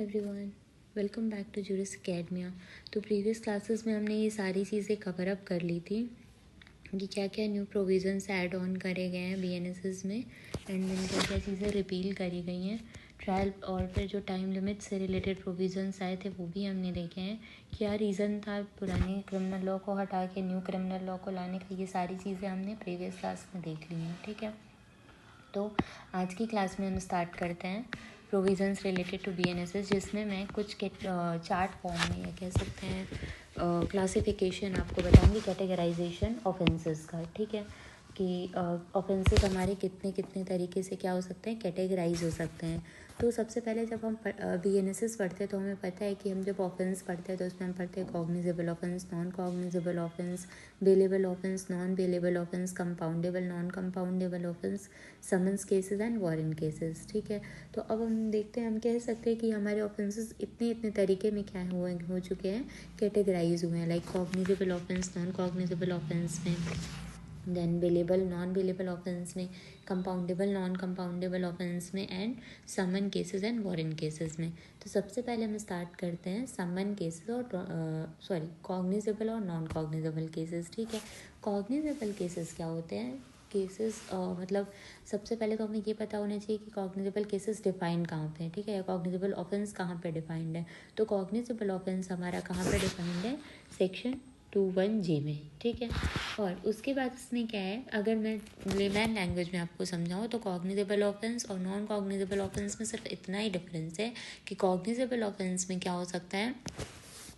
Everyone, welcome back to Juris Academia. तो previous classes में हमने ये सारी चीज़ें कवर अप कर ली थी कि क्या क्या न्यू प्रोविज़न्स ऐड ऑन करे गए हैं बीएनएसएस में एंड देन क्या क्या चीज़ें रिपील करी गई हैं। ट्रायल और फिर जो टाइम लिमिट से रिलेटेड प्रोविज़न्स आए थे वो भी हमने देखे हैं। क्या रीज़न था पुराने क्रिमिनल लॉ को हटा के न्यू क्रिमिनल लॉ को लाने का, ये सारी चीज़ें हमने प्रीवियस क्लास में देख ली हैं। ठीक है, तो आज की क्लास में हम स्टार्ट करते हैं प्रोविज़न्स रिलेटेड टू बीएनएसएस, जिसमें मैं कुछ चार्ट फॉर्म में या कह सकते हैं क्लासिफिकेशन आपको बताऊंगी, कैटेगराइजेशन ऑफेंसेस का। ठीक है, कि ऑफेंसेस हमारे कितने कितने तरीके से क्या हो सकते हैं, कैटेगराइज हो सकते हैं। तो सबसे पहले जब हम बीएनएसएस पढ़ते हैं तो हमें पता है कि हम जब ऑफेंस पढ़ते हैं तो उसमें हम पढ़ते हैं cognizable offence, non cognizable offence, bailable offence, non bailable offence, compoundable, non compoundable offence, summons cases and warrant cases. ठीक है, तो अब हम देखते हैं, हम कह सकते हैं कि हमारे ऑफेंसेस इतने इतने तरीके में क्या हो चुके हैं, कैटेगराइज हुए हैं। Like cognizable offence, non cognizable offence में, then bailable non bailable offence में, कंपाउंडेबल नॉन कंपाउंडेबल ऑफेंस में, and summon cases and warrant cases में। तो सबसे पहले हम स्टार्ट करते हैं समन केसेस और कॉग्निजेबल और नॉन कॉग्निजेबल केसेस। ठीक है, कॉग्निजेबल केसेस क्या होते हैं, केसेस मतलब सबसे पहले तो हमें ये पता होना चाहिए कि कॉग्निजेबल केसेस डिफाइंड कहाँ पे है। ठीक है, कॉग्निजेबल ऑफेंस कहाँ पे डिफाइंड है। तो कॉग्निजेबल ऑफेंस हमारा कहाँ पे डिफाइंड है, सेक्शन 21G में। ठीक है, और उसके बाद इसमें क्या है, अगर मैं लेमैन लैंग्वेज में आपको समझाऊँ तो कॉग्निजेबल ऑफेंस और नॉन कॉग्निजेबल ऑफेंस में सिर्फ इतना ही डिफरेंस है कि कॉग्निजेबल ऑफेंस में क्या हो सकता है,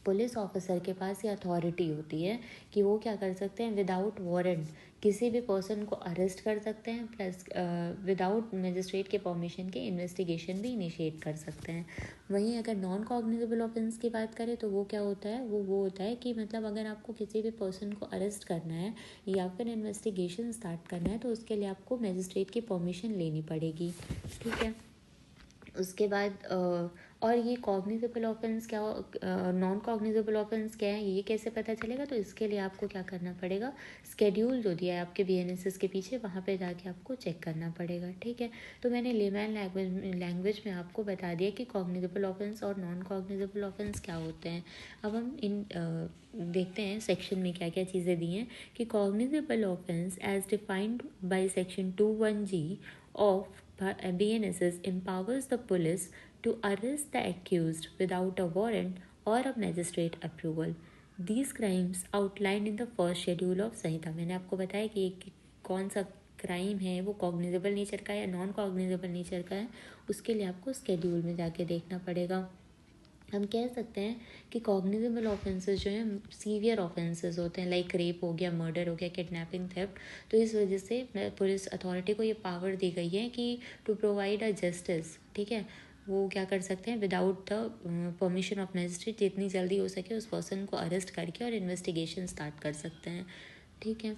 पुलिस ऑफिसर के पास ये अथॉरिटी होती है कि वो क्या कर सकते हैं, विदाउट वारंट किसी भी पर्सन को अरेस्ट कर सकते हैं, प्लस विदाउट मजिस्ट्रेट के परमिशन के इन्वेस्टिगेशन भी इनिशिएट कर सकते हैं। वहीं अगर नॉन कॉग्निजेबल ऑफेंस की बात करें तो वो क्या होता है, वो होता है कि मतलब अगर आपको किसी भी पर्सन को अरेस्ट करना है या फिर इन्वेस्टिगेशन स्टार्ट करना है तो उसके लिए आपको मजिस्ट्रेट की परमिशन लेनी पड़ेगी। ठीक है, उसके बाद और ये कॉग्निजेबल ऑफेंस क्या, नॉन कॉग्निजेबल ऑफेंस क्या है, ये कैसे पता चलेगा, तो इसके लिए आपको क्या करना पड़ेगा, स्केड्यूल जो दिया है आपके बीएनएसएस के पीछे वहाँ पे जाके आपको चेक करना पड़ेगा। ठीक है, तो मैंने लेमैन लैंग्वेज में आपको बता दिया कि कॉग्निजेबल ऑफेंस और नॉन कॉग्निजेबल ऑफेंस क्या होते हैं। अब हम इन देखते हैं सेक्शन में क्या क्या चीज़ें दी हैं कि cognizable offence as defined by section 21G of BNSS empowers the police to arrest the accused without a warrant or a magistrate approval. These crimes outlined in the first schedule of संहिता। मैंने आपको बताया कि कौन सा crime है वो cognizable nature का या नॉन कॉग्निजेबल नेचर का है, उसके लिए आपको स्केड्यूल में जाके देखना पड़ेगा। हम कह सकते हैं कि कॉग्निजेबल ऑफेंसेस जो हैं सीवियर ऑफेंसेस होते हैं, लाइक रेप हो गया, मर्डर हो गया, किडनैपिंग, थेफ्ट। तो इस वजह से पुलिस अथॉरिटी को ये पावर दी गई है कि टू प्रोवाइड अ जस्टिस। ठीक है, वो क्या कर सकते हैं, without the permission of magistrate जितनी जल्दी हो सके उस पर्सन को अरेस्ट करके और इन्वेस्टिगेशन स्टार्ट कर सकते हैं। ठीक है,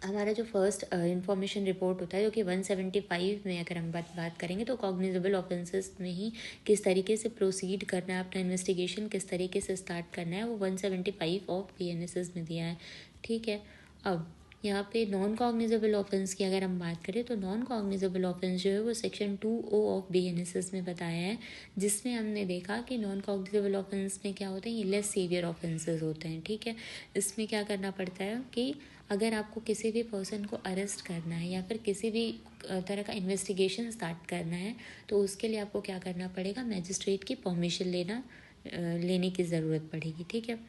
हमारा जो फर्स्ट इंफॉर्मेशन रिपोर्ट होता है जो कि 175 में अगर हम बात करेंगे तो कॉग्निजेबल ऑफेंसेस में ही किस तरीके से प्रोसीड करना है, अपना इन्वेस्टिगेशन किस तरीके से स्टार्ट करना है, वो 175 ऑफ बीएनएसएस में दिया है। ठीक है, अब यहाँ पे नॉन कॉग्निजेबल ऑफेंस की अगर हम बात करें तो नॉन कॉग्निजेबल ऑफेंस जो है वो सेक्शन 2O ऑफ बीएनएसएस में बताया है, जिसमें हमने देखा कि नॉन कॉग्निजेबल ऑफेंस में क्या होते हैं, ये लेस सीवियर ऑफेंसेस होते हैं। ठीक है, इसमें क्या करना पड़ता है कि अगर आपको किसी भी पर्सन को अरेस्ट करना है या फिर किसी भी तरह का इन्वेस्टिगेशन स्टार्ट करना है तो उसके लिए आपको क्या करना पड़ेगा, मजिस्ट्रेट की परमिशन लेने की ज़रूरत पड़ेगी। ठीक है,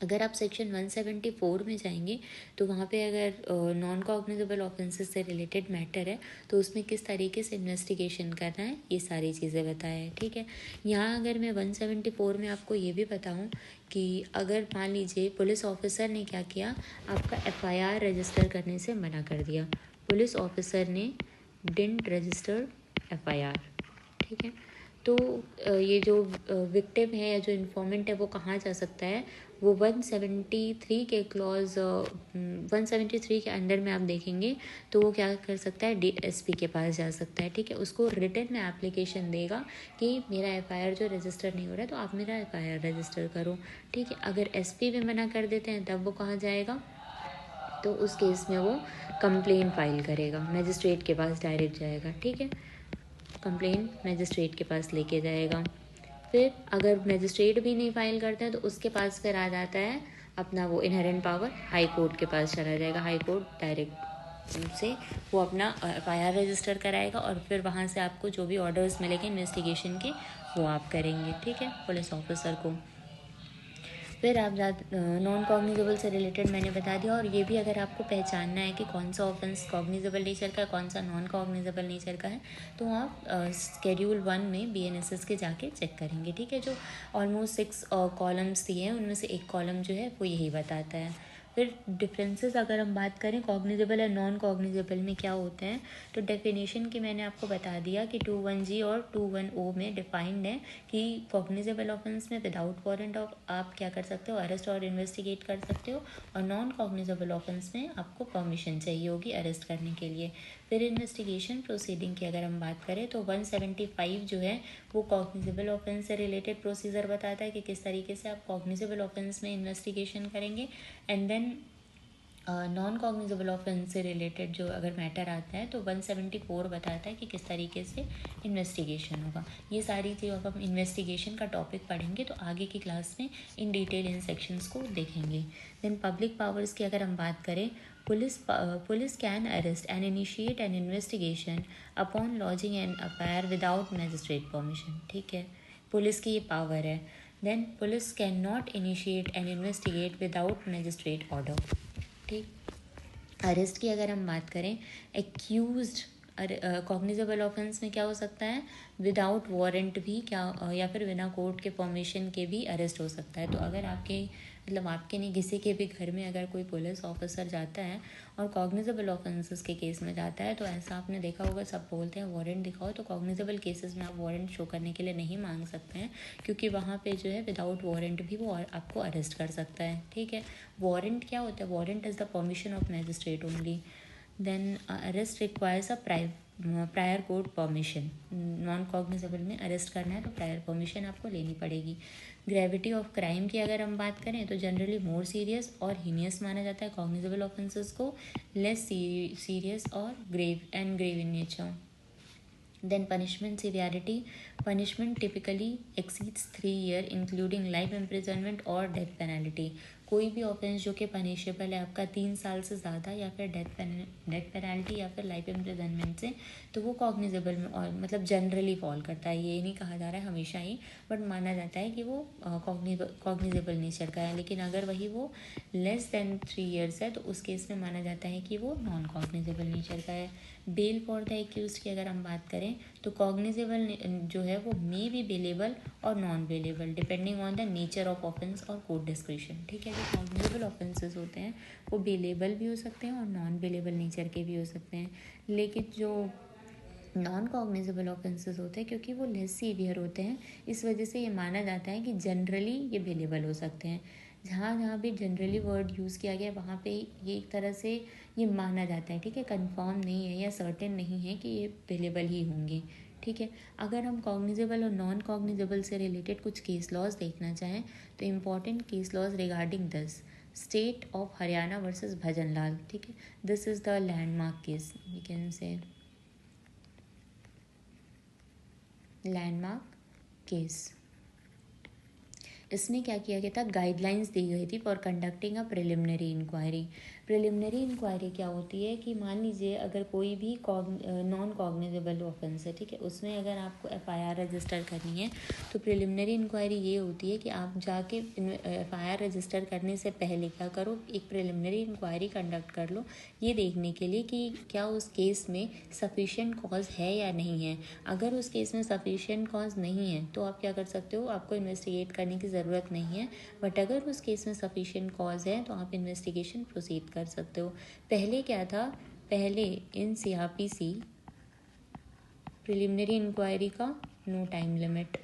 अगर आप सेक्शन 174 में जाएंगे तो वहाँ पे अगर नॉन कॉग्निजेबल ऑफेंसेस से रिलेटेड मैटर है तो उसमें किस तरीके से इन्वेस्टिगेशन करना है ये सारी चीज़ें बताया है। ठीक है, यहाँ अगर मैं 174 में आपको ये भी बताऊँ कि अगर मान लीजिए पुलिस ऑफिसर ने क्या किया, आपका FIR रजिस्टर करने से मना कर दिया, पुलिस ऑफिसर ने डिडंट रजिस्टर FIR। ठीक है, तो ये जो विक्टिम है या जो इन्फॉर्मेंट है वो कहाँ जा सकता है, वो 173 के क्लॉज 173 के अंडर में आप देखेंगे तो वो क्या कर सकता है, DSP के पास जा सकता है। ठीक है, उसको रिटन में एप्लीकेशन देगा कि मेरा FIR जो रजिस्टर नहीं हो रहा है तो आप मेरा FIR रजिस्टर करो। ठीक है, अगर SP भी मना कर देते हैं तब वो कहाँ जाएगा, तो उस केस में वो कंप्लेन फाइल करेगा, मजिस्ट्रेट के पास डायरेक्ट जाएगा। ठीक है, कंप्लेन मजिस्ट्रेट के पास लेके जाएगा। फिर अगर मजिस्ट्रेट भी नहीं फाइल करता है तो उसके पास फिर आ जाता है अपना वो इनहेरेंट पावर, हाई कोर्ट के पास चला जाएगा। हाई कोर्ट डायरेक्ट से वो अपना FIR रजिस्टर कराएगा और फिर वहाँ से आपको जो भी ऑर्डर्स मिलेंगे इन्वेस्टिगेशन के वो आप करेंगे, ठीक है, पुलिस ऑफिसर को। फिर आप नॉन कॉग्निजेबल से रिलेटेड मैंने बता दिया। और ये भी अगर आपको पहचानना है कि कौन सा ऑफेंस कॉग्निजेबल नेचर का है, कौन सा नॉन कॉग्निजेबल नेचर का है, तो आप शेड्यूल 1 में BNSS के जाके चेक करेंगे, ठीक है। जो ऑलमोस्ट 6 कॉलम्स दिए हैं उनमें से एक कॉलम जो है वो यही बताता है। फिर डिफरेंसेस अगर हम बात करें कॉग्निजेबल और नॉन कॉग्निजेबल में क्या होते हैं, तो डेफिनेशन की मैंने आपको बता दिया कि 21G और 21O में डिफाइंड है कि कॉग्निजेबल ऑफेंस में विदाउट वारंट ऑफ आप क्या कर सकते हो, अरेस्ट और इन्वेस्टिगेट कर सकते हो, और नॉन कॉग्निजेबल ऑफेंस में आपको परमिशन चाहिए होगी अरेस्ट करने के लिए। फिर इन्वेस्टिगेशन प्रोसीडिंग की अगर हम बात करें तो 175 जो है वो कॉग्निजेबल ऑफेंस से रिलेटेड प्रोसीजर बताता है कि किस तरीके से आप कॉग्निजेबल ऑफेंस में इन्वेस्टिगेशन करेंगे। And then non cognizable offence से रिलेटेड जो अगर मैटर आता है तो 174 बताता है कि किस तरीके से इन्वेस्टिगेशन होगा। ये सारी चीज़ अब हम इन्वेस्टिगेशन का टॉपिक पढ़ेंगे तो आगे की क्लास में इन डिटेल इन सेक्शंस को देखेंगे। देन पब्लिक पावर्स की अगर हम बात करें, police can arrest and initiate an investigation upon lodging an FIR without magistrate permission, ठीक है, पुलिस की ये पावर है। Then police can not initiate and investigate without magistrate order, ठीक। अरेस्ट की अगर हम बात करें, एक्यूज्ड कॉग्निजेबल ऑफेंस में क्या हो सकता है, विदाउट वारंट भी क्या या फिर बिना कोर्ट के परमिशन के भी अरेस्ट हो सकता है। तो अगर आपके मतलब आपके नहीं किसी के भी घर में अगर कोई पुलिस ऑफिसर जाता है और कॉग्निजेबल ऑफेंसेस के केस में जाता है तो ऐसा आपने देखा होगा, सब बोलते हैं वारंट दिखाओ, तो कॉग्निजेबल केसेस में आप वारंट शो करने के लिए नहीं मांग सकते हैं क्योंकि वहाँ पे जो है विदाउट वारंट भी वो आपको अरेस्ट कर सकता है, ठीक है। वारंट क्या होता है, warrant is the permission of magistrate only. Then arrest requires a prior court permission. Non cognizable में अरेस्ट करना है तो प्रायर परमिशन आपको लेनी पड़ेगी। ग्रेविटी ऑफ क्राइम की अगर हम बात करें तो जनरली मोर सीरियस और हीनियस माना जाता है कॉग्निजेबल ऑफेंसेस को, लेस सीरियस और grave in nature. Then punishment severity. Punishment typically exceeds 3 years including life imprisonment और death penalty. कोई भी ऑफेंस जो कि पनिशेबल है आपका 3 साल से ज़्यादा या फिर डेथ पेनल्टी या फिर लाइफ इम्प्रिजनमेंट से, तो वो कॉग्निजेबल में और मतलब जनरली फॉल करता है। ये नहीं कहा जा रहा है हमेशा ही, बट माना जाता है कि वो कॉग्निजेबल नेचर का है। लेकिन अगर वही वो लेस देन 3 years है तो उस केस में माना जाता है कि वो नॉन कॉग्निजेबल नेचर का है। बेल फॉर द एक्यूज्ड की अगर हम बात करें तो कॉग्निजेबल जो है वो मे बी बेलेबल और non bailable depending on the nature of offence और कोर्ट डिस्क्रिप्शन, ठीक है। जो कॉग्निजेबल ऑफेंसेस होते हैं वो बेलेबल भी हो सकते हैं और नॉन बेलेबल नेचर के भी हो सकते हैं। लेकिन जो नॉन कॉग्निजेबल ऑफेंसेस होते हैं क्योंकि वो लेस सीवियर होते हैं, इस वजह से ये माना जाता है कि जनरली ये बेलेबल हो सकते हैं। जहाँ जहाँ भी जनरली वर्ड यूज़ किया गया वहाँ पे ये एक तरह से ये माना जाता है, ठीक है, कंफर्म नहीं है या सर्टेन नहीं है कि ये बेलेबल ही होंगे, ठीक है। अगर हम कॉग्निजेबल और नॉन कॉग्निजेबल से रिलेटेड कुछ केस लॉज देखना चाहें तो important case laws regarding this, state of Haryana versus Bhajanlal, ठीक है, this is the landmark case, we can say landmark case. इसमें क्या किया गया था, गाइडलाइंस दी गई थी for conducting a preliminary inquiry. Preliminary inquiry क्या होती है कि मान लीजिए अगर कोई भी नॉन कॉग्निजेबल ऑफेंस है, ठीक है, उसमें अगर आपको FIR रजिस्टर करनी है तो प्रिलिमिनरी इंक्वायरी ये होती है कि आप जाके FIR रजिस्टर करने से पहले क्या करो, एक प्रिलिमिनरी इंक्वायरी कंडक्ट कर लो ये देखने के लिए कि क्या उस केस में सफिशिएंट कॉज है या नहीं है। अगर उस केस में सफिशिएंट कॉज नहीं है तो आप क्या कर सकते हो, आपको इन्वेस्टिगेट करने की ज़रूरत नहीं है। बट अगर उस केस में सफिशिएंट कॉज है तो आप इन्वेस्टिगेशन प्रोसीड कर सकते हो। पहले क्या था, पहले इन CRPC प्रिलिमिनरी इंक्वायरी का नो टाइम लिमिट,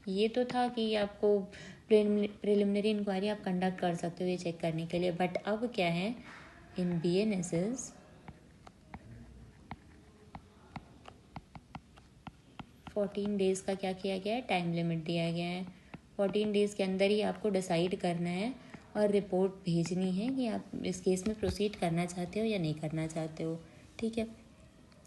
ये तो था कि आपको प्रिलिमिनरी इंक्वायरी आप कंडक्ट कर सकते हो ये चेक करने के लिए। बट अब क्या है, इन BNSS 14 डेज़ का क्या किया गया है, टाइम लिमिट दिया गया है। 14 डेज़ के अंदर ही आपको डिसाइड करना है और रिपोर्ट भेजनी है कि आप इस केस में प्रोसीड करना चाहते हो या नहीं करना चाहते हो, ठीक है।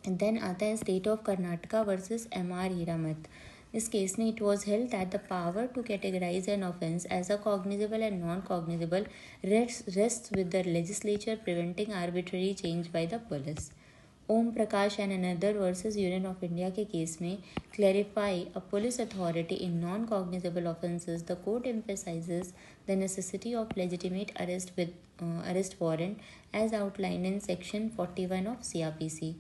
देन आता है state of Karnataka versus MR Hiremath. इस केस में it was held that the power to categorise an offence as a cognizable and non cognizable rests with the legislature preventing arbitrary change by the police. Om Prakash and another versus Union of India के case में clarify a police authority in non cognizable offences the court emphasises the necessity of legitimate arrest with arrest warrant as outline in section 41 of CRPC.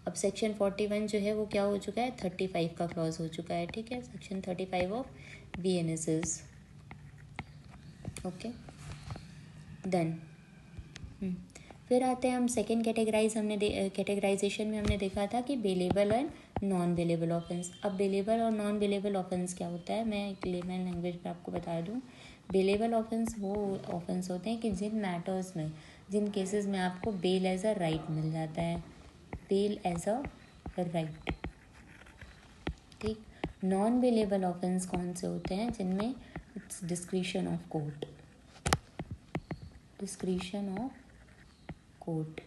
अब section 41 जो है वो क्या हो चुका है, 35 का क्लॉज हो चुका है. ठीक है, section 35 of BNSS. Okay, then फिर आते हैं हम सेकेंड कैटेगराइजेशन में हमने देखा था कि bailable and non bailable offence. अब बेलेबल और नॉन बेलेबल ऑफेंस क्या होता है, मैं एक लेमन लैंग्वेज में आपको बता दूं. बेलेबल ऑफेंस वो ऑफेंस होते हैं कि जिन मैटर्स में, जिन केसेस में आपको बेल एज अ राइट मिल जाता है, बेल एज अ राइट. ठीक. नॉन बेलेबल ऑफेंस कौन से होते हैं, जिनमें it's discretion of court, discretion of court.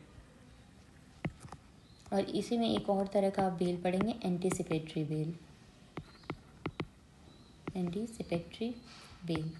और इसी में एक और तरह का आप बेल पढ़ेंगे, एंटीसिपेटरी बेल. एंटीसिपेटरी बेल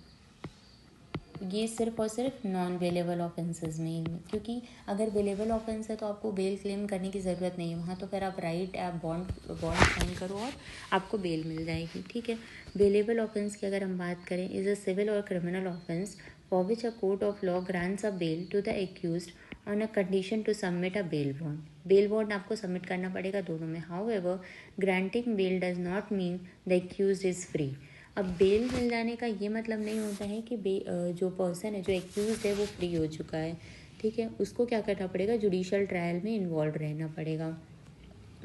ये सिर्फ और सिर्फ नॉन बेलेबल ऑफेंसेस में, क्योंकि अगर बेलेबल ऑफेंस है तो आपको बेल क्लेम करने की ज़रूरत नहीं है वहाँ, तो फिर आप आप बॉन्ड साइन करो और आपको बेल मिल जाएगी. ठीक है. बेलेबल ऑफेंस की अगर हम बात करें, इज़ अ सिविल और criminal offence for which a court of law grants a bail to the accused on a condition to submit a bail bond. Bail bond आपको सबमिट करना पड़ेगा दोनों में. However granting bail does not mean the accused is free. अब bail मिल जाने का ये मतलब नहीं होता है कि जो पर्सन है, जो एक्यूज है, वो फ्री हो चुका है. ठीक है, उसको क्या करना पड़ेगा, जुडिशल ट्रायल में इन्वॉल्व रहना पड़ेगा.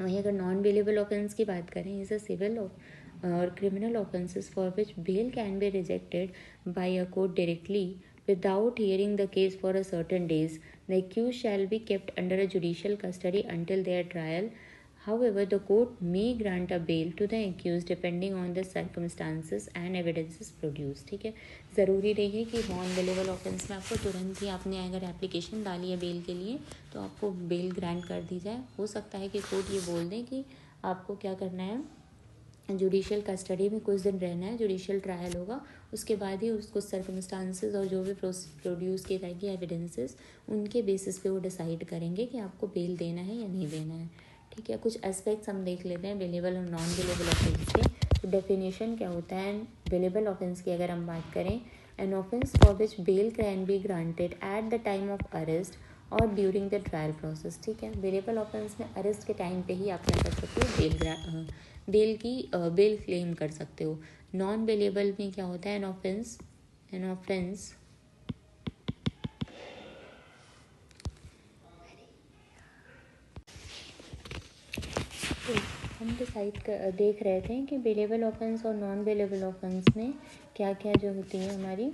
वहीं अगर नॉन बेलेबल ऑफेंस की बात करें, इज अ सिविल और criminal offences for which bail can be rejected by a court directly without hearing the case for a certain days. The accused shall be kept under a judicial custody until their trial. However, the court may grant a bail to the accused depending on the circumstances and evidences produced. ठीक है, ज़रूरी नहीं है कि non bailable offence में आपको तुरंत ही, आपने अगर एप्लीकेशन डाली है बेल के लिए तो आपको बेल ग्रांट कर दी जाए. हो सकता है कि कोर्ट ये बोल दें कि आपको क्या करना है, जुडिशल कस्टडी में कुछ दिन रहना है, जुडिशल ट्रायल होगा, उसके बाद ही उसको सर्कमस्टांसेस और जो भी प्रोड्यूस किए जाएंगे एविडेंसेस, उनके बेसिस पे वो डिसाइड करेंगे कि आपको बेल देना है या नहीं देना है. ठीक है, कुछ एस्पेक्ट्स हम देख लेते हैं बेलेबल और नॉन बेलेबल ऑफेंस के. तो डेफिनेशन क्या होता है बेलेबल ऑफेंस की अगर हम बात करें, an offence for which bail can be granted at the time of arrest और ड्यूरिंग द ट्रायल प्रोसेस. ठीक है, बेलेबल ऑफेंस में अरेस्ट के टाइम पे ही आप क्या कर सकते हो, बेल क्लेम कर सकते हो. नॉन बेलेबल में क्या होता है, एन ऑफेंस हम देख रहे थे कि बेलेबल ऑफेंस और नॉन बेलेबल ऑफेंस में क्या क्या जो होती है हमारी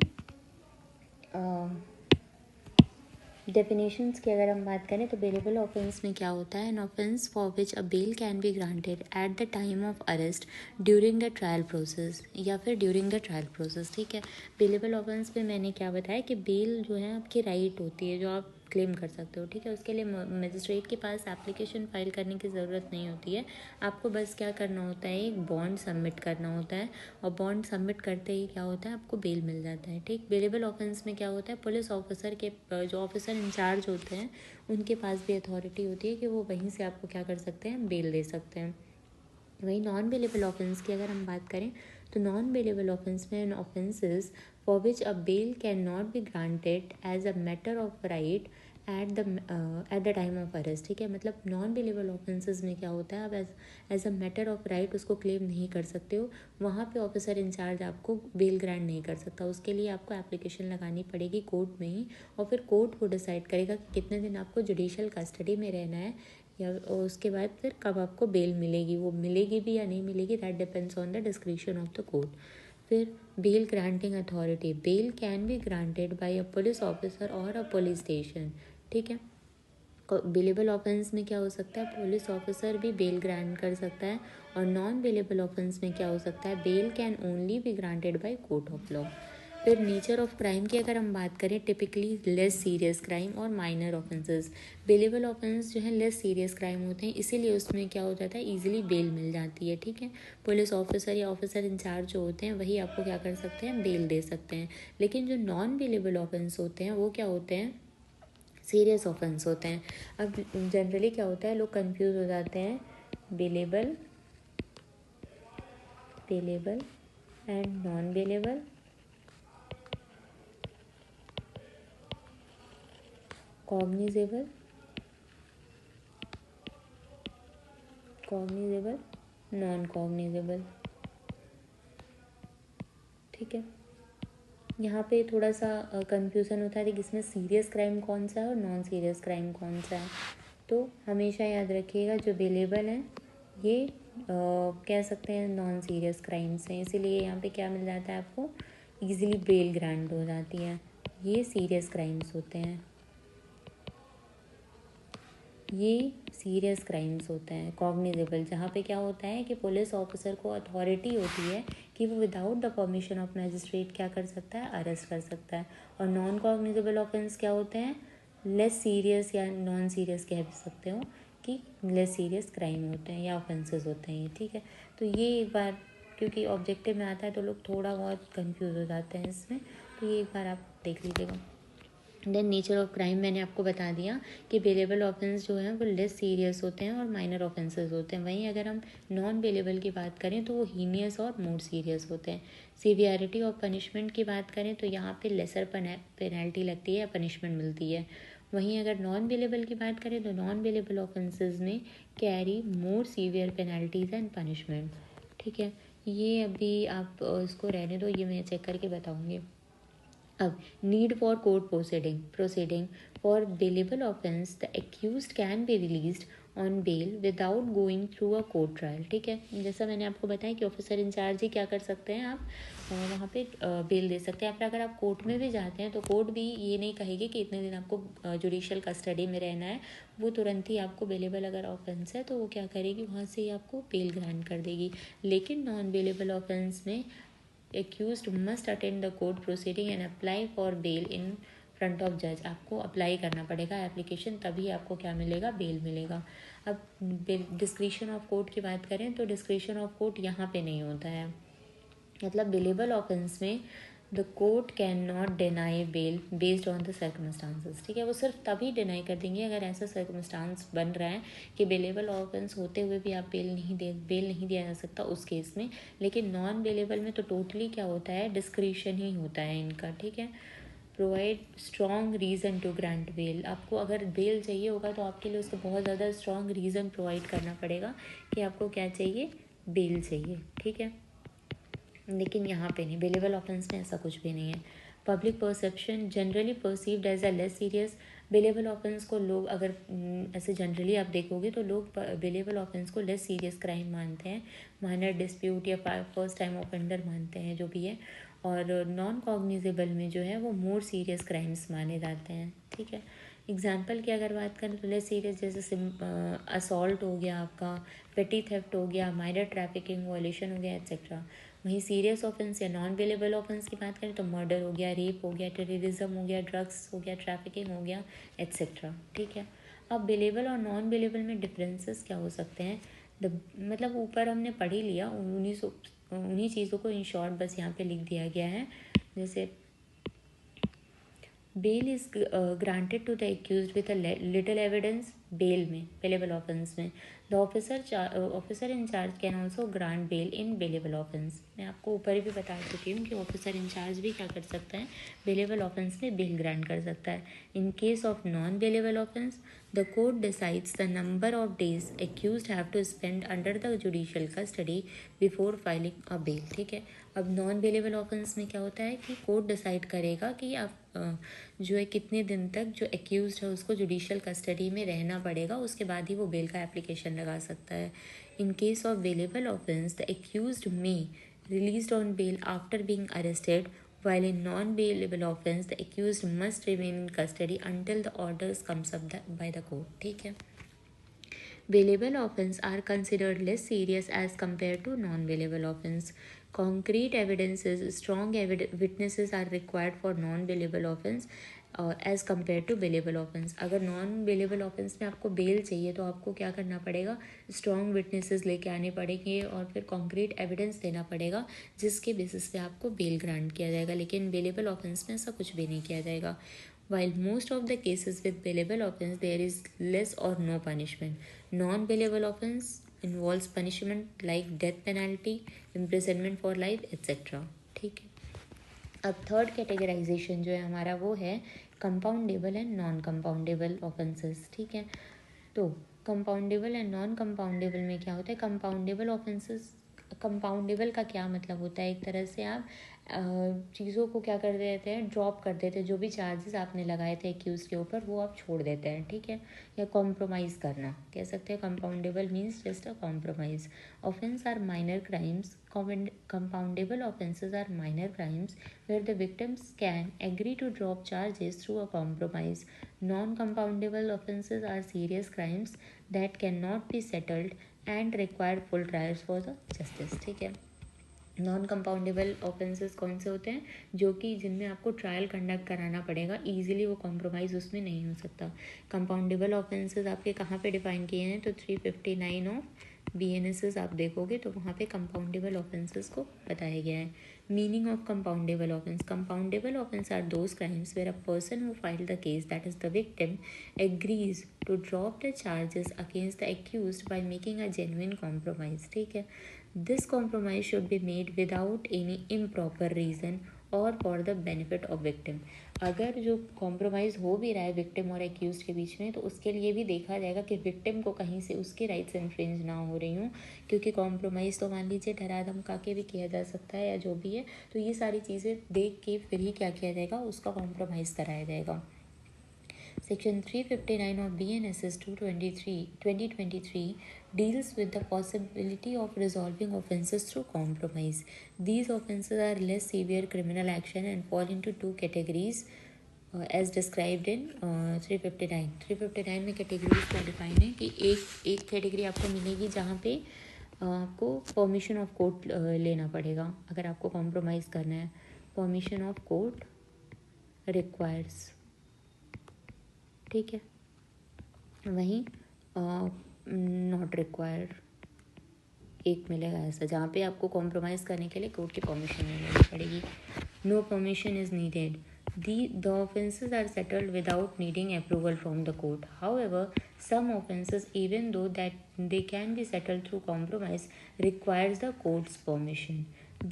डेफिनेशंस की अगर हम बात करें तो बेलेबल ऑफेंस में क्या होता है, an offence for which a bail can be granted at the time of arrest during the trial process या फिर ड्यूरिंग द ट्रायल प्रोसेस. ठीक है, बेलेबल ऑफेंस में मैंने क्या बताया कि बेल जो है आपकी राइट होती है, जो आप क्लेम कर सकते हो. ठीक है, उसके लिए मजिस्ट्रेट के पास एप्लीकेशन फाइल करने की ज़रूरत नहीं होती है. आपको बस क्या करना होता है, एक बॉन्ड सबमिट करना होता है और बॉन्ड सबमिट करते ही क्या होता है, आपको बेल मिल जाता है. ठीक, बेलेबल ऑफेंस में क्या होता है, पुलिस ऑफिसर के जो ऑफिसर इंचार्ज होते हैं उनके पास भी अथॉरिटी होती है कि वो वहीं से आपको क्या कर सकते हैं, बेल दे सकते हैं. वही नॉन बेलेबल ऑफेंस की अगर हम बात करें तो नॉन बेलेबल ऑफेंस में an offences for which a bail can not be granted as a matter of right at the time of arrest. ठीक है, मतलब नॉन बेलेबल ऑफेंसेस में क्या होता है, आप as a matter of right उसको क्लेम नहीं कर सकते हो. वहाँ पे ऑफिसर इंचार्ज आपको बेल ग्रांट नहीं कर सकता. उसके लिए आपको एप्लीकेशन लगानी पड़ेगी कोर्ट में ही, और फिर कोर्ट को डिसाइड करेगा कि कितने दिन आपको जुडिशल कस्टडी में रहना है, या उसके बाद फिर कब आपको बेल मिलेगी. वो मिलेगी भी या नहीं मिलेगी, that depends on the discretion of the court. फिर bail granting authority, bail can be granted by a police officer और अ पुलिस स्टेशन. ठीक है, बेलेबल ऑफेंस में क्या हो सकता है, पुलिस ऑफिसर भी बेल ग्रांट कर सकता है. और नॉन बेलेबल ऑफेंस में क्या हो सकता है, bail can only be granted by court of law. फिर नेचर ऑफ क्राइम की अगर हम बात करें, टिपिकली लेस सीरियस क्राइम और माइनर ऑफेंसेस। बेलेबल ऑफेंस जो है लेस सीरियस क्राइम होते हैं, इसीलिए उसमें क्या हो जाता है, ईजिली बेल मिल जाती है। ठीक है, पुलिस ऑफिसर या ऑफिसर इंचार्ज जो होते हैं वही आपको क्या कर सकते हैं, बेल दे सकते हैं। लेकिन जो नॉन बेलेबल ऑफेंस होते हैं वो क्या होते हैं, सीरियस ऑफेंस होते हैं। अब जनरली क्या होता है, लोग कंफ्यूज हो जाते हैं, bailable bailable and non bailable, cognizable cognizable non cognizable. ठीक है, यहाँ पे थोड़ा सा कंफ्यूजन होता है कि इसमें सीरियस क्राइम कौन सा है और नॉन सीरियस क्राइम कौन सा है। तो हमेशा याद रखिएगा, जो बेलेबल हैं ये कह सकते हैं नॉन सीरियस क्राइम्स हैं, इसीलिए यहाँ पे क्या मिल जाता है आपको, इजीली बेल ग्रांट हो जाती है। ये सीरियस क्राइम्स होते हैं, ये सीरियस क्राइम्स होते हैं। कॉग्निजेबल, जहाँ पे क्या होता है कि पुलिस ऑफिसर को अथॉरिटी होती है कि वो without the permission of magistrate क्या कर सकता है, अरेस्ट कर सकता है। और नॉन कॉग्निजेबल ऑफेंस क्या होते हैं, लेस सीरियस या नॉन सीरियस कह भी सकते हो, कि लेस सीरियस क्राइम होते हैं या ऑफेंसेस होते हैं ये। ठीक है, तो ये एक बार, क्योंकि ऑब्जेक्टिव में आता है तो लोग थोड़ा बहुत कंफ्यूज हो जाते हैं इसमें, तो ये एक बार आप देख लीजिएगा। देन नेचर ऑफ क्राइम मैंने आपको बता दिया कि बेलेबल ऑफेंस जो हैं वो लेस सीरियस होते हैं और माइनर ऑफेंसेस होते हैं। वहीं अगर हम नॉन बेलेबल की बात करें तो वो हीनियस और मोर सीरियस होते हैं। सीवियरिटी ऑफ पनिशमेंट की बात करें तो यहाँ पे लेसर पेनल्टी लगती है या पनिशमेंट मिलती है। वहीं अगर नॉन बेलेबल की बात करें तो नॉन बेलेबल ऑफेंसेस में carry more severe penalties and punishment. ठीक है, ये अभी आप इसको रहने दो, ये मैं चेक करके बताऊँगी। अब need for court proceeding for bailable offence the accused can be released on bail without going through a court trial. ठीक है, जैसा मैंने आपको बताया कि ऑफिसर इंचार्ज ही क्या कर सकते हैं, आप वहाँ पे बेल दे सकते हैं। फिर अगर आप कोर्ट में भी जाते हैं तो कोर्ट भी ये नहीं कहेगी कि इतने दिन आपको जुडिशियल कस्टडी में रहना है, वो तुरंत ही आपको बेलेबल अगर ऑफेंस है तो वो क्या करेगी, वहाँ से ही आपको बेल ग्रांट कर देगी। लेकिन नॉन बेलेबल ऑफेंस में accused must attend the court proceeding and apply for bail in front of जज। आपको अप्लाई करना पड़ेगा एप्लीकेशन, तभी आपको क्या मिलेगा, बेल मिलेगा। अब डिस्क्रिशन ऑफ कोर्ट की बात करें तो डिस्क्रिशन ऑफ कोर्ट यहाँ पे नहीं होता है। मतलब बेलेबल ऑफेंस में the court can not deny bail based on the circumstances. ठीक है, वो सिर्फ तभी डिनाई कर देंगे अगर ऐसा सर्कमस्टांस बन रहा है कि बेलेबल ऑफेंस होते हुए भी आप बेल नहीं दिया जा सकता उस केस में। लेकिन नॉन बेलेबल में तो टोटली क्या होता है, डिस्क्रिशन ही होता है इनका। ठीक है, provide strong reason to grant bail. आपको अगर बेल चाहिए होगा तो आपके लिए उसको बहुत ज़्यादा स्ट्रॉन्ग रीज़न प्रोवाइड करना पड़ेगा कि आपको क्या चाहिए, बेल चाहिए। ठीक है, लेकिन यहाँ पे नहीं, बेलेबल ऑफेंस में ऐसा कुछ भी नहीं है। Public perception generally perceived as a less serious. Bailable offence को लोग अगर ऐसे जनरली आप देखोगे तो लोग बेलेबल ऑफेंस को लेस सीरियस क्राइम मानते हैं, माइनर डिस्प्यूट या फर्स्ट टाइम ऑफेंडर मानते हैं जो भी है। और नॉन कॉग्निजेबल में जो है वो मोर सीरियस क्राइम्स माने जाते हैं। ठीक है, एग्जाम्पल की अगर बात करें तो लेस सीरियस जैसे असॉल्ट हो गया आपका, पेटी थेफ्ट हो गया, माइनर ट्रैफिकिंग वॉयलेशन हो गया, एक्सेट्रा। वहीं सीरियस ऑफेंस या नॉन बेलेबल ऑफेंस की बात करें तो मर्डर हो गया, रेप हो गया, टेररिज्म हो गया, ड्रग्स हो गया, ट्रैफिकिंग हो गया, एक्सेट्रा। ठीक है, अब बेलेबल और नॉन बेलेबल में डिफरेंसेस क्या हो सकते हैं, मतलब ऊपर हमने पढ़ ही लिया, उन्हीं चीज़ों को इन शॉर्ट बस यहाँ पे लिख दिया गया है। जैसे bail is granted to the accused with a little evidence, bail में, बेलेबल ऑफेंस में। The officer in charge can also grant bail in bailable offence. मैं आपको ऊपर भी बता चुकी हूँ कि ऑफिसर इंचार्ज भी क्या कर सकता है, बेलेबल ऑफेंस में बेल ग्रांट कर सकता है। In case of non bailable offence the court decides the number of days accused have to spend under the judicial custody before filing a bail. ठीक है, अब नॉन बेलेबल ऑफेंस में क्या होता है कि कोर्ट डिसाइड करेगा कि आप जो है कितने दिन तक जो एक्यूज्ड है उसको जुडिशियल कस्टडी में रहना पड़ेगा, उसके बाद ही वो बेल का एप्लीकेशन लगा सकता है। In case of bailable offence the accused may released on bail after being arrested, while in non-bailable offense the accused must remain in custody until the orders comes up by the court। ठीक है, Bailable offense are considered less serious as compared to non-bailable offense. Concrete evidences, strong witnesses are required for non-bailable offense as compare to bailable offence. अगर non bailable offence में आपको bell चाहिए तो आपको क्या करना पड़ेगा, स्ट्रॉन्ग विटनेसेस लेके आने पड़ेंगे और फिर कॉन्क्रीट एविडेंस देना पड़ेगा जिसके बेसिस पे आपको बेल ग्रांट किया जाएगा. लेकिन बेलेबल ऑफेंस में ऐसा कुछ भी नहीं किया जाएगा. While most of the cases with bailable offense there is less or no punishment, non-bailable offense involves punishment like death penalty, imprisonment for life, etc. ठीक है. अब थर्ड कैटेगराइजेशन जो है हमारा वो है compoundable and non compoundable offences. ठीक है, तो कंपाउंडेबल एंड नॉन कंपाउंडेबल में क्या होता है. कंपाउंडेबल ऑफेंसेस, कंपाउंडेबल का क्या मतलब होता है, एक तरह से आप चीज़ों को क्या कर देते हैं, ड्रॉप कर देते हैं. जो भी चार्जेस आपने लगाए थे एक्यूज़ के ऊपर वो आप छोड़ देते हैं. ठीक है, या कॉम्प्रोमाइज़ करना कह सकते हैं. Compoundable means just a compromise. Offence are minor crimes. Compoundable offenses are minor crimes where the victims can agree to drop charges through a compromise. Non-compoundable offenses are serious crimes that cannot be settled and require full trials for the justice. ठीक है, non compoundable offences कौन से होते हैं, जो कि जिनमें आपको ट्रायल कंडक्ट कराना पड़ेगा, इजीली वो कॉम्प्रोमाइज़ उसमें नहीं हो सकता. कंपाउंडेबल ऑफेंसेस आपके कहाँ पे डिफाइन किए हैं, तो 359 ऑफ BNSS आप देखोगे तो वहाँ पे कंपाउंडेबल ऑफेंसेस को बताया गया है. Meaning of compoundable offence. Compoundable offence are those crimes where a person who filed the case, that is the victim, agrees to drop the charges against the accused by making a genuine compromise. ठीक है, this compromise should be made without any improper reason और for the benefit of victim. अगर जो compromise हो भी रहा है victim और एक्यूज के बीच में तो उसके लिए भी देखा जाएगा कि विक्टिम को कहीं से उसके राइट्स इन्फ्रिंज ना हो रही हूँ, क्योंकि कॉम्प्रोमाइज़ तो मान लीजिए डरा धमका के भी किया जा सकता है या जो भी है. तो ये सारी चीज़ें देख के फिर ही क्या किया जाएगा, उसका कॉम्प्रोमाइज़ कराया जाएगा. Section 359 of BNSS 2023 deals with the possibility of resolving offences through compromise. These offences are less severe criminal action and fall into two categories as described in 359. 359 में कैटेगरीज क्या डिफाइन है कि एक कैटेगरी आपको मिलेगी जहाँ पे आपको परमिशन ऑफ कोर्ट लेना पड़ेगा अगर आपको कॉम्प्रोमाइज़ करना है. Permission of court requires. ठीक है, वहीं नॉट रिक्वायर्ड एक मिलेगा ऐसा जहाँ पे आपको कॉम्प्रोमाइज़ करने के लिए कोर्ट की परमिशन लेनी पड़ेगी. No permission is needed. The offences are settled without needing approval from the court. However, some offences, even though that they can be settled through compromise, requires the court's permission.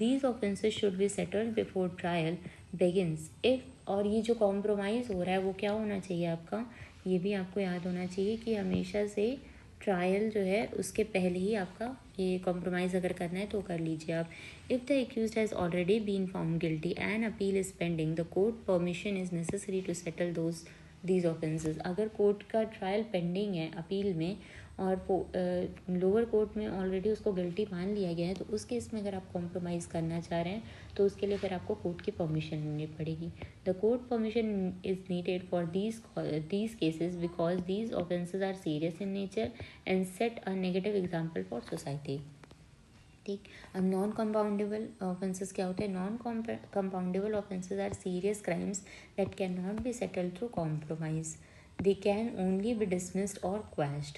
These offences should be settled before trial begins. If और ये जो compromise हो रहा है वो क्या होना चाहिए आपका, ये भी आपको याद होना चाहिए कि हमेशा से ट्रायल जो है उसके पहले ही आपका ये कॉम्प्रोमाइज़ अगर करना है तो कर लीजिए आप. If the accused has already been found guilty and appeal is pending, the court permission is necessary to settle these offences. अगर कोर्ट का ट्रायल पेंडिंग है अपील में और लोअर कोर्ट में ऑलरेडी उसको गिल्टी मान लिया गया है तो उस केस में अगर आप कॉम्प्रोमाइज़ करना चाह रहे हैं तो उसके लिए फिर आपको कोर्ट की परमिशन लेनी पड़ेगी. The court permission is needed for these cases because these offences are serious in nature and set a negative example for society. ठीक, अब नॉन कंपाउंडेबल ऑफेंसेस क्या होते हैं. Non compoundable offences are serious crimes that can not be settled through compromise. They can only be dismissed और quashed.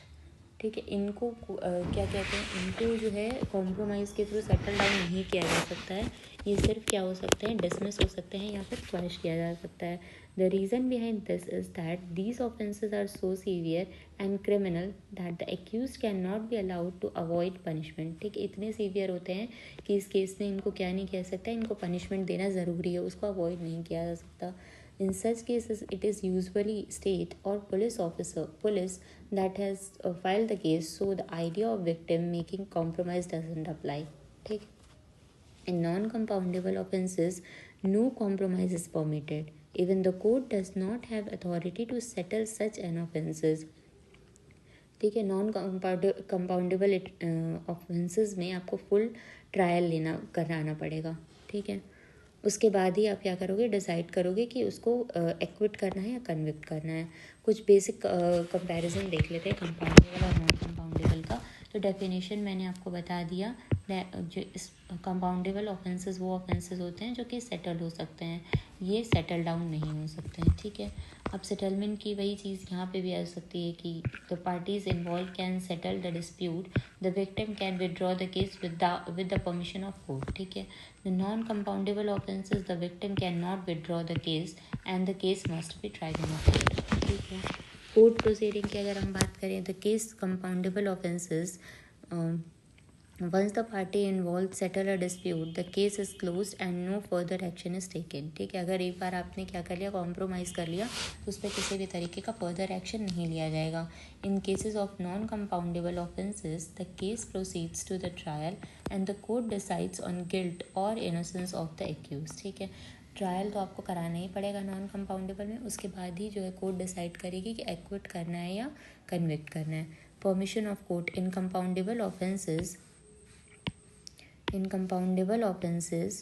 ठीक है, इनको क्या कहते हैं, इनको जो है कॉम्प्रोमाइज़ के थ्रू सेटल डाउन नहीं किया जा सकता है. ये सिर्फ क्या हो सकते हैं, डिसमिस हो सकते हैं या फिर क्वैश किया जा सकता है. The reason behind this is that these offences are so severe and criminal that the accuse can not be allowed to avoid punishment. ठीक, इतने सीवियर होते हैं कि इस केस में इनको क्या नहीं किया सकता, इनको पनिशमेंट देना ज़रूरी है, उसको अवॉइड नहीं किया जा सकता. In such cases, it is usually state or police that has filed the case, so the idea of victim making compromise doesn't apply. ठीक, in non-compoundable offences, no compromise is permitted. Even the court does not have authority to settle such an offences. ठीक है, non compoundable offences में आपको full trial कराना पड़ेगा. ठीक है, उसके बाद ही आप क्या करोगे, डिसाइड करोगे कि उसको एक्विट करना है या कन्विक्ट करना है. कुछ बेसिक कंपैरिजन देख लेते हैं कंपाउंडेबल और नॉन कंपाउंडेबल तो डेफिनेशन मैंने आपको बता दिया। जो इस कंपाउंडेबल ऑफेंसेस वो ऑफेंसेस होते हैं जो कि सेटल हो सकते हैं, ये सेटल डाउन नहीं हो सकते हैं, ठीक है। अब सेटलमेंट की वही चीज़ यहाँ पे भी आ सकती है कि the parties involve can settle the dispute, the victim can withdraw the case with the permission of court, ठीक है। The non compoundable offences the victim can not withdraw the case and the case must be tried in court, ठीक है। Court proceeding की अगर हम बात करें, the case compoundable offences once the party involved settle a dispute, the case is closed and no further action is taken, ठीक है। अगर एक बार आपने क्या कर लिया, कॉम्प्रोमाइज़ कर लिया, तो उस पर किसी भी तरीके का फर्दर एक्शन नहीं लिया जाएगा। In cases of non compoundable offences the case proceeds to the trial and the court decides on guilt और इनोसेंस ऑफ द एक्यूज, ठीक है। ट्रायल तो आपको कराना ही पड़ेगा नॉन कंपाउंडेबल में, उसके बाद ही जो है कोर्ट डिसाइड करेगी कि एक्विट करना है या कन्विक्ट करना है। Permission of court in compoundable offences, in compoundable offences,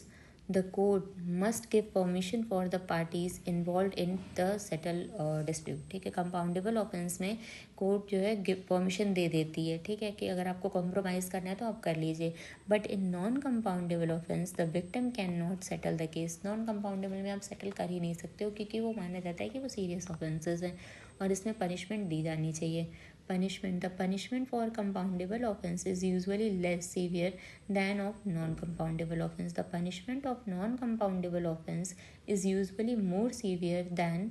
the court must give permission for the parties involved in the settle dispute, ठीक है। कंपाउंडेबल ऑफेंस में कोर्ट जो है परमिशन दे देती है, ठीक है, कि अगर आपको कॉम्प्रोमाइज़ करना है तो आप कर लीजिए। But in non compoundable offence the victim can not settle the case, non compoundable में आप सेटल कर ही नहीं सकते हो, क्योंकि वो माना जाता है कि वो सीरियस ऑफेंसेस हैं और इसमें पनिशमेंट दी जानी चाहिए। punishment, the punishment for compoundable offense is usually less severe than of non-compoundable offense. The punishment of non-compoundable offense is usually more severe than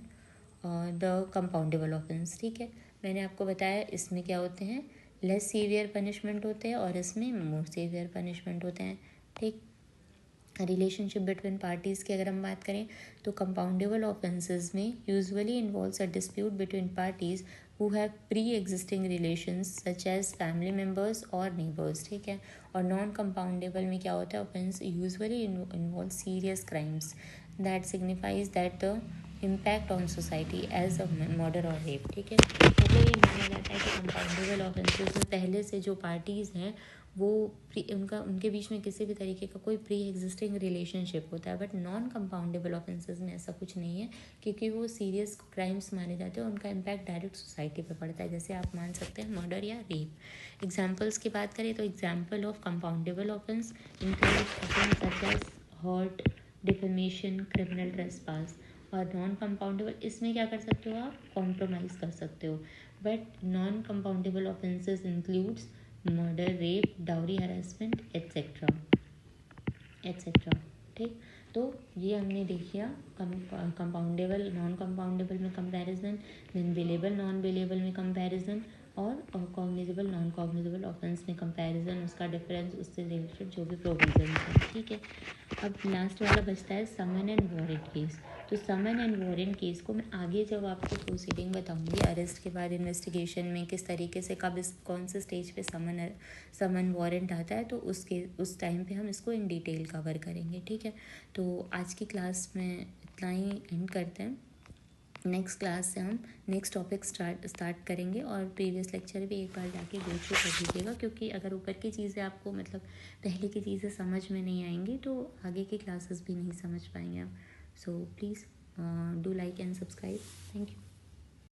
the compoundable offense, ठीक है। मैंने आपको बताया इसमें क्या होते हैं, लेस सीवियर पनिशमेंट होते हैं और इसमें मोर सीवियर पनिशमेंट होते हैं, ठीक। रिलेशनशिप बिटवीन पार्टीज़ की अगर हम बात करें, तो कंपाउंडेबल ऑफेंसेस में usually involves a dispute between parties who have pre-existing relations such as family members और neighbors, ठीक है। और नॉन कंपाउंडेबल में क्या होता है, offence usually involve serious crimes that signifies that the impact on society as a murder और rape, ठीक है। मतलब ये माना जाता है कि कंपाउंडेबल ऑफेंसेस में पहले से जो पार्टीज़ हैं वो उनके बीच में किसी भी तरीके का कोई प्री एग्जिस्टिंग रिलेशनशिप होता है। बट नॉन कंपाउंडेबल ऑफेंसेस में ऐसा कुछ नहीं है, क्योंकि वो सीरियस क्राइम्स माने जाते हैं, उनका इम्पैक्ट डायरेक्ट सोसाइटी पे पड़ता है, जैसे आप मान सकते हैं मर्डर या रेप। एग्जाम्पल्स की बात करें तो example of compoundable offence include such as hurt, defamation, criminal trespass. और नॉन कंपाउंडेबल, इसमें क्या कर सकते हो आप, कॉम्प्रोमाइज़ कर सकते हो। But non compoundable offences includes murder, rape, dowry harassment etcetera etcetera, ठीक। तो ये हमने देख लिया कंपाउंडेबल नॉन कंपाउंडेबल में comparison, then bailable non bailable में कंपैरिजन, और कॉग्निजेबल नॉन कॉग्निजेबल ऑफेंस में कंपैरिजन, उसका डिफरेंस, उससे रिलेटेड जो भी प्रोविजन है, ठीक है। अब लास्ट वाला बचता है समन एंड वारंट केस। तो समन एंड वारंट केस को मैं आगे जब आपको प्रोसीडिंग बताऊंगी, अरेस्ट के बाद इन्वेस्टिगेशन में किस तरीके से कब इस कौन से स्टेज पे समन वारंट आता है, तो उस टाइम पे हम इसको इन डिटेल कवर करेंगे, ठीक है। तो आज की क्लास में इतना ही एंड करते हैं। नेक्स्ट क्लास से हम नेक्स्ट टॉपिक स्टार्ट करेंगे, और प्रीवियस लेक्चर भी एक बार जाके गो थ्रू कर दीजिएगा, क्योंकि अगर ऊपर की चीज़ें आपको मतलब पहले की चीज़ें समझ में नहीं आएंगी तो आगे की क्लासेस भी नहीं समझ पाएंगे आप। So please do like and subscribe. Thank you.